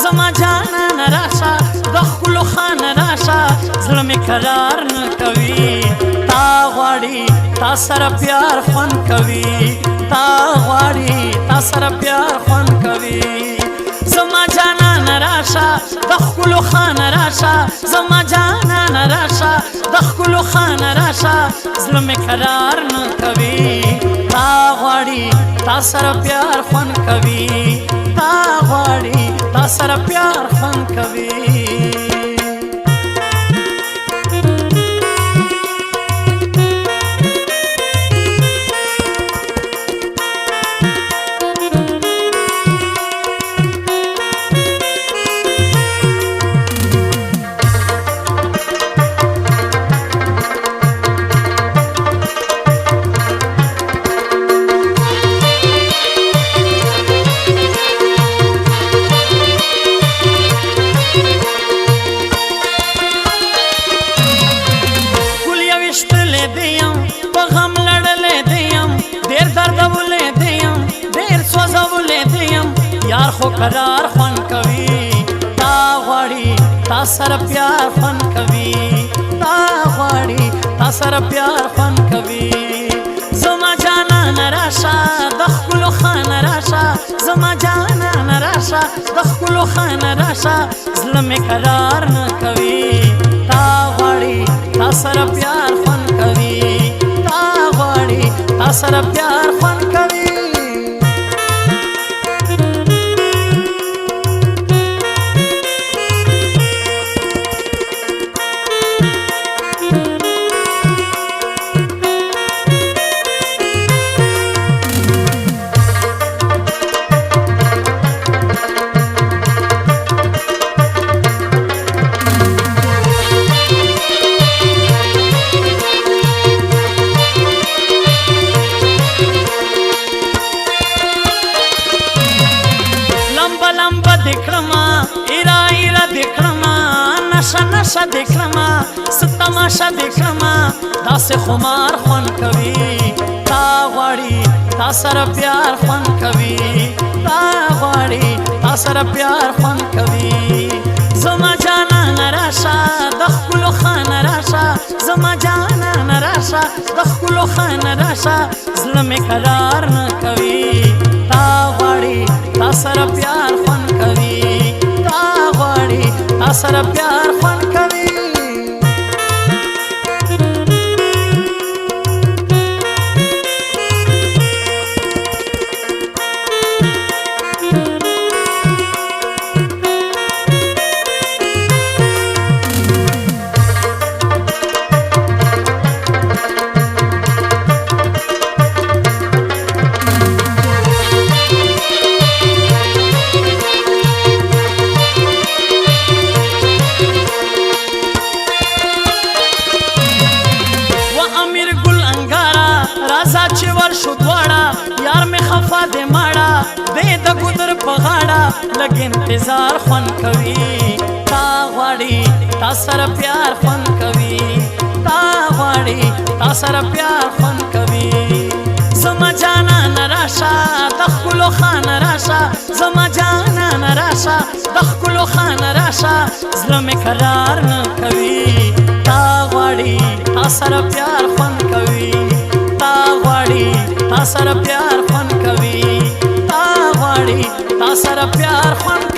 زما جانان راشه د ښکلو خان راشه زړه مې قرار نه کوي تا غواړي تا سره پیار خوند کوي تا غواړي تا سره پیار خوند کوي زما جانان راشه د ښکلو خان راشه زما جانان راشه د ښکلو خان راشه زړه مې قرار نه کوي تا غواړي تا سره پیار خوند کوي تا غواړي تا سره پیار خوند کوي یار خو قرار خوند کوي تا غواړي تا سره پیار خوند کوي تا غواړي تا سره پیار خوند کوي زما جانان راشه د ښکلو خان راشه زما جانان راشه د ښکلو خان راشه زړه مې قرار نه کوي تا غواړي تا سره پیار خوند کوي تا غواړي تا سره پیار خوند کوي نشه دکړما ستماشه دکړما داسې خمار خوند کوي تا غواړي تا سره پیار خوند کوي تا غواړي تا سره پیار خوند کوي زما جانان راشه د ښکلو خان راشه زما جانان راشه د ښکلو خان راشه زړه مې قرار نه کوي تا غواړي تا سره پیار خوند کوي تا غواړي تا سره پیار خوند کوي لږ انتظار خوند کوي تا غواړي تا سره پیار خوند کوي تا غواړي تا سره پیار خوند کوي زما جانان راشه د ښکلو خان راشه زما جانان راشه د ښکلو خان راشه زړه مې قرار نه کوي تا غواړي تا سره پیار خوند کوي تا غواړي تا سره پیار خوند کوي تا غواړي تا سره پیار خوند